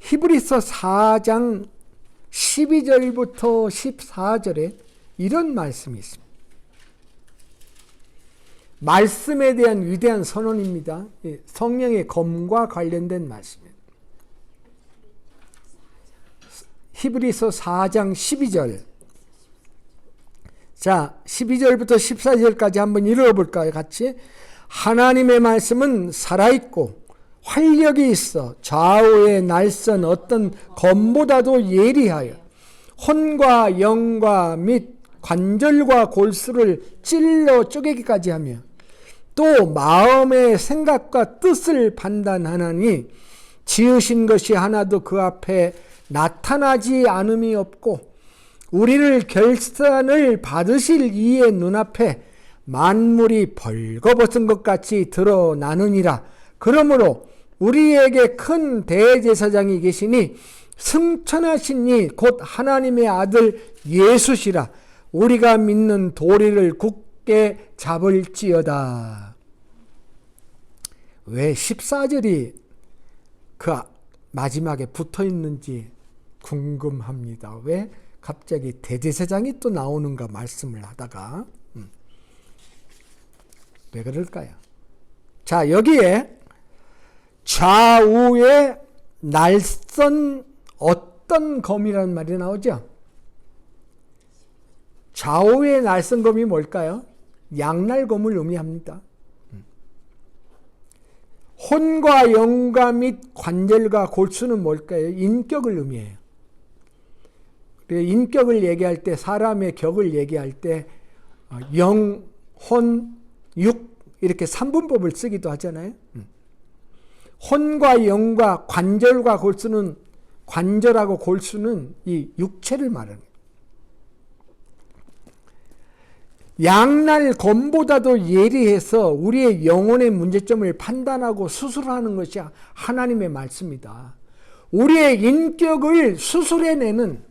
히브리서 4장 12절부터 14절에 이런 말씀이 있습니다. 말씀에 대한 위대한 선언입니다. 성령의 검과 관련된 말씀이에요. 히브리서 4장 12절. 자, 12절부터 14절까지 한번 읽어볼까요? 같이. 하나님의 말씀은 살아있고 활력이 있어 좌우의 날선 어떤 검보다도 예리하여 혼과 영과 및 관절과 골수를 찔러 쪼개기까지 하며 또 마음의 생각과 뜻을 판단하나니 지으신 것이 하나도 그 앞에 나타나지 않음이 없고 우리를 결산을 받으실 이의 눈앞에 만물이 벌거벗은 것 같이 드러나느니라. 그러므로 우리에게 큰 대제사장이 계시니 승천하신 이 곧 하나님의 아들 예수시라. 우리가 믿는 도리를 굳게 잡을지어다. 왜 14절이 그 마지막에 붙어 있는지 궁금합니다. 왜 갑자기 대제사장이 또 나오는가 말씀을 하다가 왜 그럴까요? 자, 여기에 좌우에 날선 어떤 검이라는 말이 나오죠? 좌우의 날선 검이 뭘까요? 양날검을 의미합니다. 혼과 영과 및 관절과 골수는 뭘까요? 인격을 의미해요. 인격을 얘기할 때, 사람의 격을 얘기할 때 영, 혼, 육 이렇게 3분법을 쓰기도 하잖아요. 혼과 영과 관절과 골수는, 관절하고 골수는 이 육체를 말하는 거예요. 양날 검보다도 예리해서 우리의 영혼의 문제점을 판단하고 수술하는 것이 하나님의 말씀이다. 우리의 인격을 수술해내는,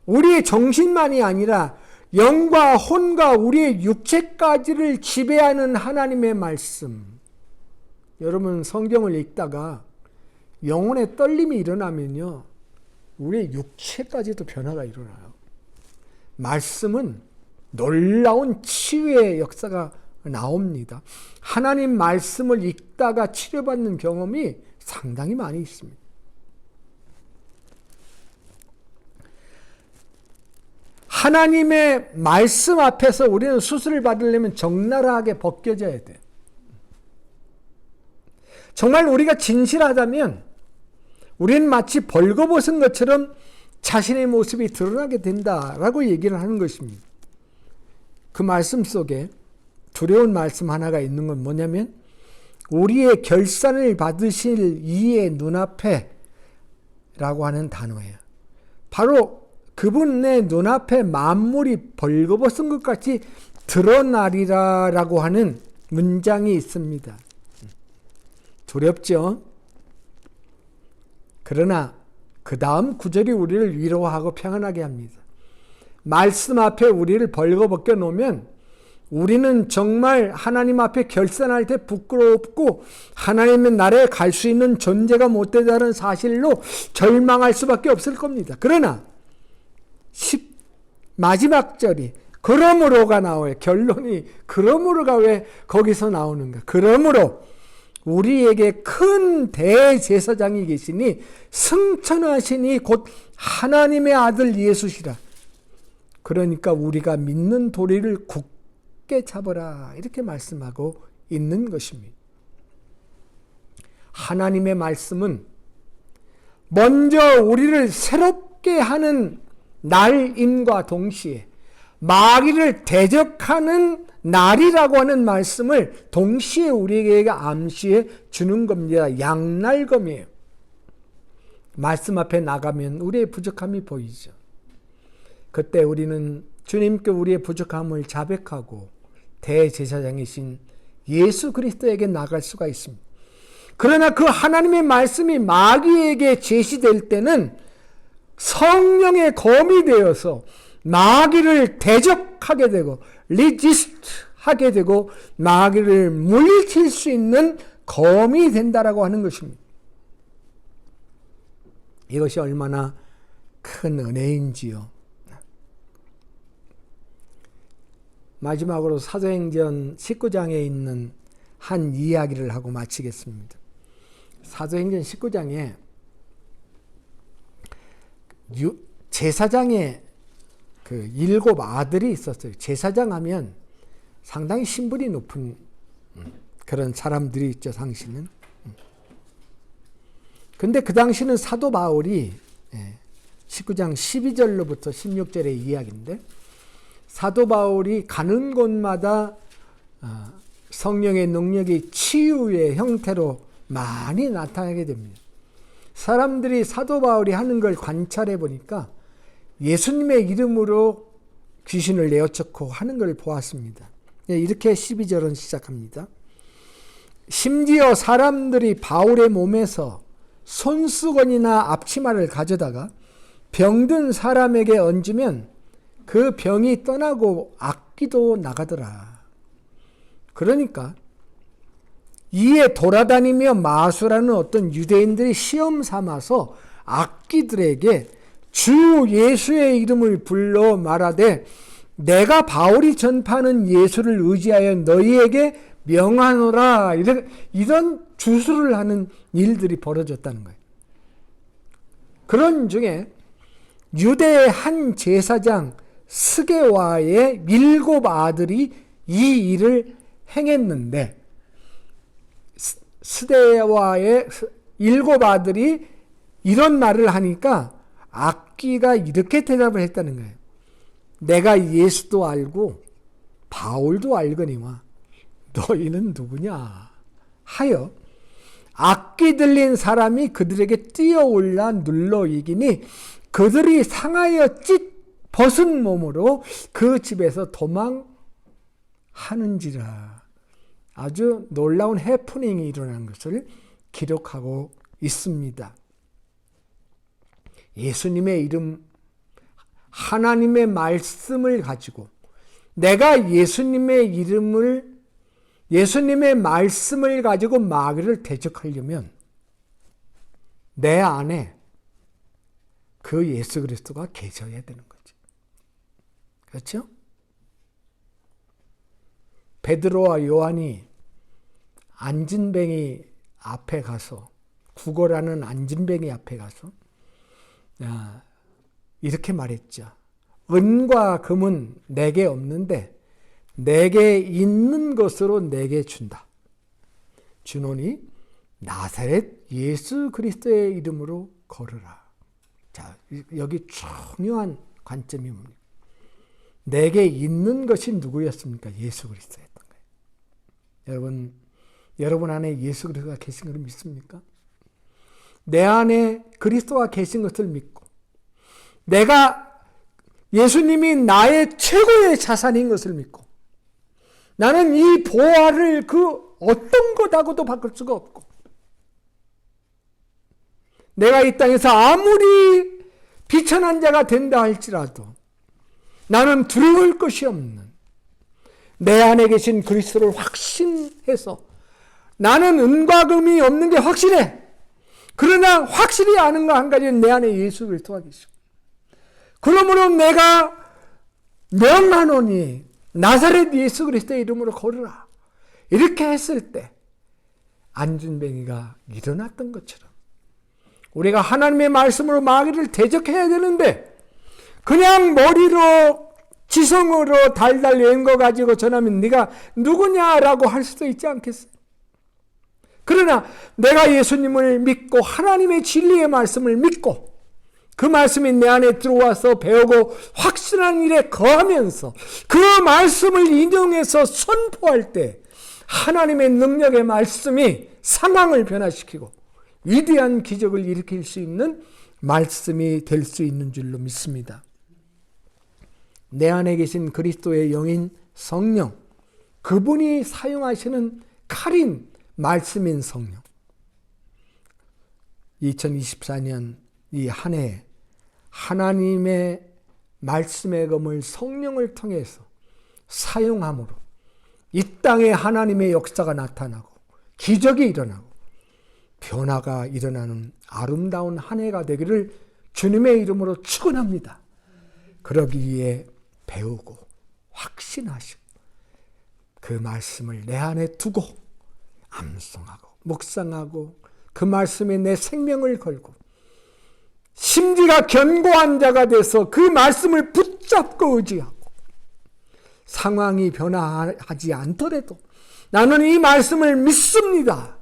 우리의 정신만이 아니라 영과 혼과 우리의 육체까지를 지배하는 하나님의 말씀. 여러분 성경을 읽다가 영혼의 떨림이 일어나면요, 우리의 육체까지도 변화가 일어나요. 말씀은 놀라운 치유의 역사가 나옵니다. 하나님 말씀을 읽다가 치료받는 경험이 상당히 많이 있습니다. 하나님의 말씀 앞에서 우리는 수술을 받으려면 적나라하게 벗겨져야 돼요. 정말 우리가 진실하다면 우리는 마치 벌거벗은 것처럼 자신의 모습이 드러나게 된다라고 얘기를 하는 것입니다. 그 말씀 속에 두려운 말씀 하나가 있는 건 뭐냐면, 우리의 결산을 받으실 이의 눈앞에 라고 하는 단어예요. 바로 그분의 눈앞에 만물이 벌거벗은 것 같이 드러나리라 라고 하는 문장이 있습니다. 두렵죠? 그러나 그 다음 구절이 우리를 위로하고 평안하게 합니다. 말씀 앞에 우리를 벌거벗겨 놓으면 우리는 정말 하나님 앞에 결산할 때 부끄럽고 하나님의 나라에 갈 수 있는 존재가 못 되다는 사실로 절망할 수밖에 없을 겁니다. 그러나 마지막 절이 그러므로가 나와요. 결론이 그러므로가 왜 거기서 나오는가? 그러므로 우리에게 큰 대제사장이 계시니 승천하시니 곧 하나님의 아들 예수시라. 그러니까 우리가 믿는 도리를 굳게 잡으라, 이렇게 말씀하고 있는 것입니다. 하나님의 말씀은 먼저 우리를 새롭게 하는 날임과 동시에 마귀를 대적하는 날이라고 하는 말씀을 동시에 우리에게 암시해 주는 겁니다. 양날검이에요. 말씀 앞에 나가면 우리의 부족함이 보이죠. 그때 우리는 주님께 우리의 부족함을 자백하고 대제사장이신 예수 그리스도에게 나갈 수가 있습니다. 그러나 그 하나님의 말씀이 마귀에게 제시될 때는 성령의 검이 되어서 마귀를 대적하게 되고 resist 하게 되고 마귀를 물리칠 수 있는 검이 된다라고 하는 것입니다. 이것이 얼마나 큰 은혜인지요. 마지막으로 사도행전 19장에 있는 한 이야기를 하고 마치겠습니다. 사도행전 19장에 제사장의 그 7 아들이 있었어요. 제사장 하면 상당히 신분이 높은 그런 사람들이 있죠, 당시는. 근데 그 당시는 사도 바울이 19장 12절로부터 16절의 이야기인데, 사도 바울이 가는 곳마다 성령의 능력이 치유의 형태로 많이 나타나게 됩니다. 사람들이 사도 바울이 하는 걸 관찰해 보니까 예수님의 이름으로 귀신을 내어쫓고 하는 걸 보았습니다. 이렇게 12절은 시작합니다. 심지어 사람들이 바울의 몸에서 손수건이나 앞치마를 가져다가 병든 사람에게 얹으면 그 병이 떠나고 악기도 나가더라. 그러니까 이에 돌아다니며 마술하는 어떤 유대인들이 시험 삼아서 악기들에게 주 예수의 이름을 불러 말하되 내가 바울이 전파하는 예수를 의지하여 너희에게 명하노라, 이런 주술을 하는 일들이 벌어졌다는 거예요. 그런 중에 유대의 한 제사장 스게와의 7 아들이 이 일을 행했는데, 스데와의 7 아들이 이런 말을 하니까 악귀가 이렇게 대답을 했다는 거예요. 내가 예수도 알고 바울도 알거니와 너희는 누구냐 하여 악귀 들린 사람이 그들에게 뛰어올라 눌러 이기니 그들이 상하여 벗은 몸으로 그 집에서 도망하는지라. 아주 놀라운 해프닝이 일어난 것을 기록하고 있습니다. 예수님의 이름, 하나님의 말씀을 가지고 내가 예수님의 말씀을 가지고 마귀를 대적하려면 내 안에 그 예수 그리스도가 계셔야 되는 거지. 그렇죠? 베드로와 요한이 안진뱅이 앞에 가서, 구걸하는 안진뱅이 앞에 가서 이렇게 말했죠. 은과 금은 내게 없는데 내게 있는 것으로 내게 준다. 주노니 나사렛 예수 그리스도의 이름으로 걸으라. 자, 여기 중요한 관점이 뭡니까? 내게 있는 것이 누구였습니까? 예수 그리스도였던 거예요. 여러분 안에 예수 그리스도가 계신 것을 믿습니까? 내 안에 그리스도가 계신 것을 믿고 내가 예수님이 나의 최고의 자산인 것을 믿고 나는 이 보화를 그 어떤 것하고도 바꿀 수가 없고 내가 이 땅에서 아무리 비천한 자가 된다 할지라도 나는 두려울 것이 없는 내 안에 계신 그리스도를 확신해서 나는 은과 금이 없는 게 확실해. 그러나 확실히 아는 거 한 가지는 내 안에 예수 그리스도가 계시고 그러므로 내가 명하노니 나사렛 예수 그리스도의 이름으로 걸으라. 이렇게 했을 때 안진뱅이가 일어났던 것처럼 우리가 하나님의 말씀으로 마귀를 대적해야 되는데 그냥 머리로 지성으로 달달 외운 거 가지고 전하면 네가 누구냐라고 할 수도 있지 않겠어요? 그러나 내가 예수님을 믿고 하나님의 진리의 말씀을 믿고 그 말씀이 내 안에 들어와서 배우고 확신한 일에 거하면서 그 말씀을 인용해서 선포할 때 하나님의 능력의 말씀이 상황을 변화시키고 위대한 기적을 일으킬 수 있는 말씀이 될 수 있는 줄로 믿습니다. 내 안에 계신 그리스도의 영인 성령, 그분이 사용하시는 칼인 말씀인 성령. 2024년 이 한 해 하나님의 말씀의 검을 성령을 통해서 사용함으로 이 땅에 하나님의 역사가 나타나고 기적이 일어나고 변화가 일어나는 아름다운 한 해가 되기를 주님의 이름으로 축원합니다. 그러기 위해 배우고 확신하시고 그 말씀을 내 안에 두고 암송하고 묵상하고 그 말씀에 내 생명을 걸고 심지가 견고한 자가 돼서 그 말씀을 붙잡고 의지하고 상황이 변화하지 않더라도 나는 이 말씀을 믿습니다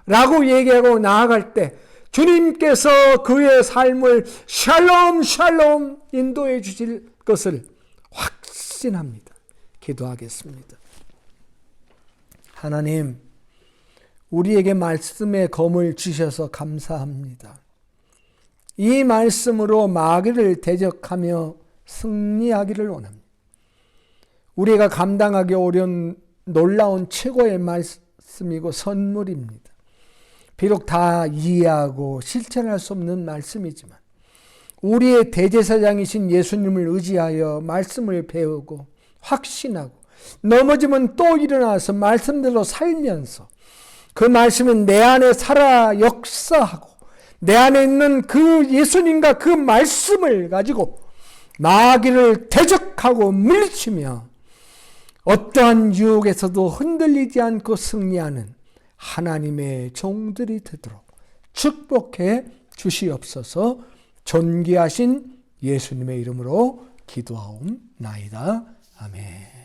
라고 얘기하고 나아갈 때 주님께서 그의 삶을 샬롬 샬롬 인도해 주실 것을 확신합니다. 기도하겠습니다. 하나님, 우리에게 말씀의 검을 주셔서 감사합니다. 이 말씀으로 마귀를 대적하며 승리하기를 원합니다. 우리가 감당하기 어려운 놀라운 최고의 말씀이고 선물입니다. 비록 다 이해하고 실천할 수 없는 말씀이지만 우리의 대제사장이신 예수님을 의지하여 말씀을 배우고 확신하고 넘어지면 또 일어나서 말씀대로 살면서 그 말씀은 내 안에 살아 역사하고 내 안에 있는 그 예수님과 그 말씀을 가지고 마귀를 대적하고 물리치며 어떠한 유혹에서도 흔들리지 않고 승리하는 하나님의 종들이 되도록 축복해 주시옵소서. 존귀하신 예수님의 이름으로 기도하옵나이다. 아멘.